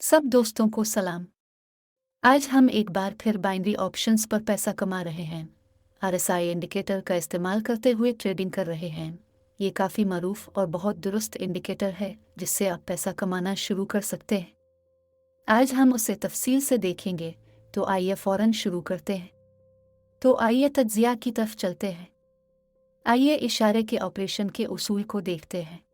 सब दोस्तों को सलाम। आज हम एक बार फिर बाइनरी ऑप्शंस पर पैसा कमा रहे हैं। आरएसआई इंडिकेटर का इस्तेमाल करते हुए ट्रेडिंग कर रहे हैं। ये काफ़ी मरूफ और बहुत दुरुस्त इंडिकेटर है जिससे आप पैसा कमाना शुरू कर सकते हैं। आज हम उसे तफसील से देखेंगे, तो आइए फ़ौरन शुरू करते हैं। तो आइए तज्जिया की तरफ चलते हैं। आइए इशारे के ऑपरेशन के उसूल को देखते हैं।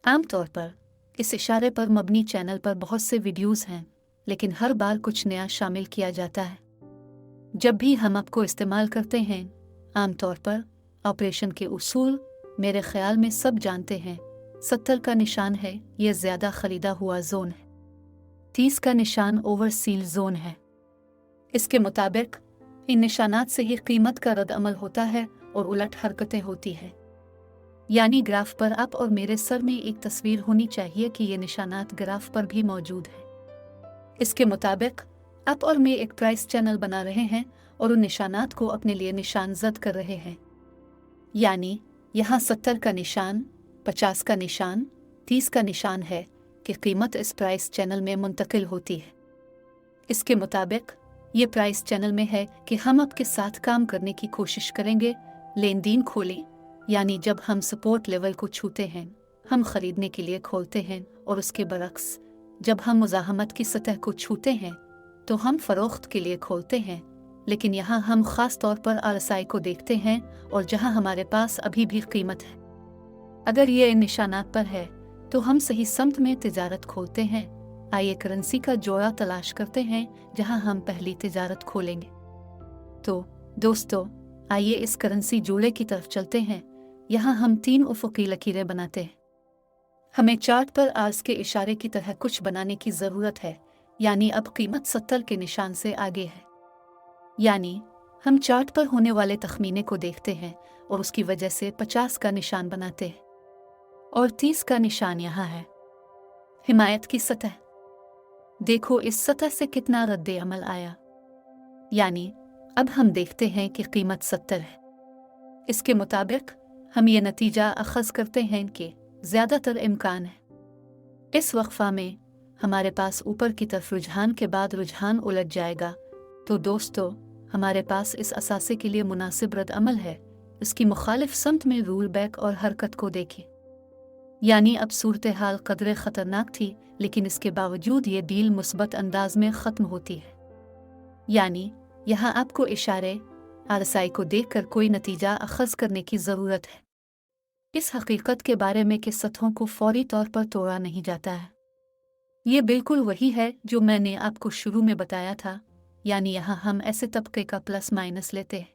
आमतौर पर इस इशारे पर मबनी चैनल पर बहुत से वीडियोस हैं, लेकिन हर बार कुछ नया शामिल किया जाता है। जब भी हम आपको इस्तेमाल करते हैं, आमतौर पर ऑपरेशन के उसूल मेरे ख्याल में सब जानते हैं। 70 का निशान है, यह ज़्यादा ख़रीदा हुआ जोन है। 30 का निशान ओवरसील जोन है। इसके मुताबिक इन निशानात से ही कीमत का रद्द अमल होता है और उलट हरकतें होती है। यानी ग्राफ पर आप और मेरे सर में एक तस्वीर होनी चाहिए कि ये निशानात ग्राफ पर भी मौजूद है। इसके मुताबिक आप और मैं एक प्राइस चैनल बना रहे हैं और उन निशानात को अपने लिए निशान जद कर रहे हैं। यानी यहाँ 70 का निशान, 50 का निशान, 30 का निशान है कि कीमत इस प्राइस चैनल में मुंतकिल होती है। इसके मुताबिक ये प्राइस चैनल में है कि हम आपके साथ काम करने की कोशिश करेंगे, लेन देन खोलें। यानी जब हम सपोर्ट लेवल को छूते हैं, हम खरीदने के लिए खोलते हैं, और उसके बरक्स जब हम मुज़ाहमत की सतह को छूते हैं तो हम फ़रोख्त के लिए खोलते हैं। लेकिन यहाँ हम ख़ास तौर पर आरएसआई को देखते हैं और जहाँ हमारे पास अभी भी कीमत है। अगर ये इन निशानात पर है तो हम सही समत में तिजारत खोलते हैं। आइए करेंसी का जोड़ा तलाश करते हैं जहाँ हम पहली तिजारत खोलेंगे। तो दोस्तों, आइए इस करेंसी जोड़े की तरफ चलते हैं। यहाँ हम 3 उफ़क़ी लकीरें बनाते हैं। हमें चार्ट पर आर्स के इशारे की तरह कुछ बनाने की ज़रूरत है। यानी अब कीमत 70 के निशान से आगे है। यानी हम चार्ट पर होने वाले तखमीने को देखते हैं और उसकी वजह से 50 का निशान बनाते हैं और 30 का निशान यहाँ है। हिमायत की सतह देखो, इस सतह से कितना रद्द अमल आया। यानी अब हम देखते हैं कि कीमत 70 है। इसके मुताबिक हम ये नतीजा अखज़ करते हैं कि ज़्यादातर इम्कान है इस वक्फा में हमारे पास ऊपर की तरफ रुझान के बाद रुझान उलट जाएगा। तो दोस्तों, हमारे पास इस असासे के लिए मुनासिब रद्द अमल है। इसकी मुखालिफ समत में रूल बैक और हरकत को देखें। यानी अब सूरत हाल कदरे ख़तरनाक थी, लेकिन इसके बावजूद ये डील मुस्बत अंदाज में ख़त्म होती है। यानी यहाँ आपको इशारे आरएसआई को देखकर कोई नतीजा अखज़ करने की ज़रूरत है। इस हकीकत के बारे में कि सतहों को फौरी तौर पर तोड़ा नहीं जाता है। ये बिल्कुल वही है जो मैंने आपको शुरू में बताया था। यानी यहाँ हम ऐसे तबके का प्लस माइनस लेते हैं।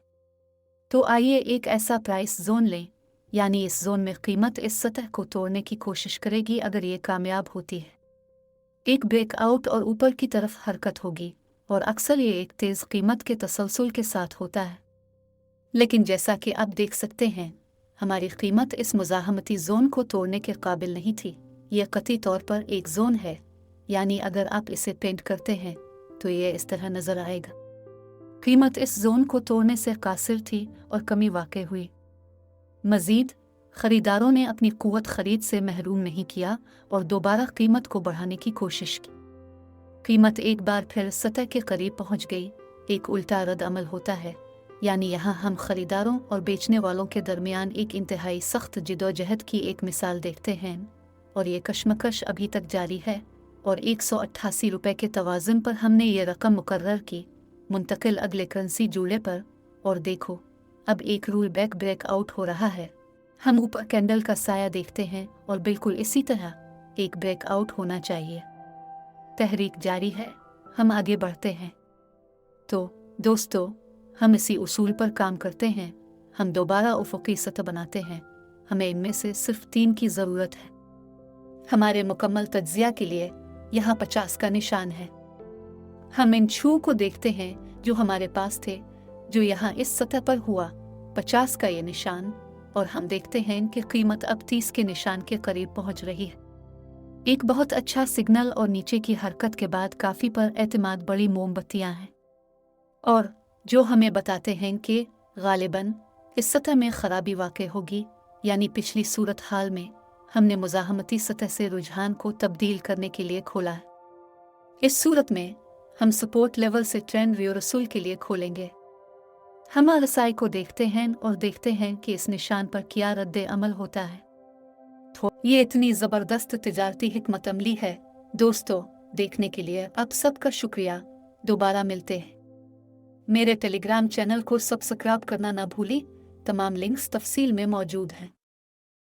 तो आइए एक ऐसा प्राइस जोन लें, यानी इस जोन में कीमत इस सतह को तोड़ने की कोशिश करेगी। अगर ये कामयाब होती है, एक ब्रेकआउट और ऊपर की तरफ हरकत होगी, और अक्सर ये एक तेज़ कीमत के तसलसल के साथ होता है। लेकिन जैसा कि आप देख सकते हैं, हमारी कीमत इस मुज़ाहमती जोन को तोड़ने के काबिल नहीं थी। यह कतई तौर पर एक जोन है। यानी अगर आप इसे पेंट करते हैं तो ये इस तरह नज़र आएगा। कीमत इस जोन को तोड़ने से कासिर थी और कमी वाक़ई हुई। मज़ीद ख़रीदारों ने अपनी क़ुव्वत ख़रीद से महरूम नहीं किया और दोबारा कीमत को बढ़ाने की कोशिश की। कीमत एक बार फिर सतह के करीब पहुँच गई। एक उल्टा रद्द अमल होता है। यानी यहाँ हम ख़रीदारों और बेचने वालों के दरमियान एक इंतहाई सख्त जिदोजहद की एक मिसाल देखते हैं, और ये कशमकश अभी तक जारी है। और 188 रुपये के तवाज़ुन पर हमने ये रकम मुकर्रर की, मुंतकिल अगले करेंसी जोड़े पर। और देखो, अब एक रूल बैक ब्रेकआउट हो रहा है। हम ऊपर कैंडल का साया देखते हैं और बिल्कुल इसी तरह एक ब्रेकआउट होना चाहिए। तहरीक जारी है, हम आगे बढ़ते हैं। तो दोस्तों, हम इसी उसूल पर काम करते हैं। हम दोबारा उफ़क़ी सतह बनाते हैं। हमें इनमें से सिर्फ 3 की ज़रूरत है। हमारे मुकम्मल तज्ज़िया के लिए यहाँ 50 का निशान है। हम इन छू को देखते हैं जो हमारे पास थे, जो यहाँ इस सतह पर हुआ 50 का ये निशान, और हम देखते हैं कि कीमत अब 30 के निशान के करीब पहुँच रही है। एक बहुत अच्छा सिग्नल और नीचे की हरकत के बाद काफ़ी पर एतमाद बड़ी मोमबत्तियाँ हैं, और जो हमें बताते हैं कि गालिबन इस सतह में ख़राबी वाक़ई होगी। यानी पिछली सूरत हाल में हमने मुज़ाहमती सतह से रुझान को तब्दील करने के लिए खोला है। इस सूरत में हम सपोर्ट लेवल से ट्रेंड रिवर्सल के लिए खोलेंगे। हम RSI को देखते हैं और देखते हैं कि इस निशान पर क्या रद्द अमल होता है। तो ये इतनी ज़बरदस्त तिजारती हिकमत अमली है दोस्तों, देखने के लिए आप सबका शुक्रिया। दोबारा मिलते हैं। मेरे टेलीग्राम चैनल को सब्सक्राइब करना ना भूली, तमाम लिंक्स तफसील में मौजूद हैं।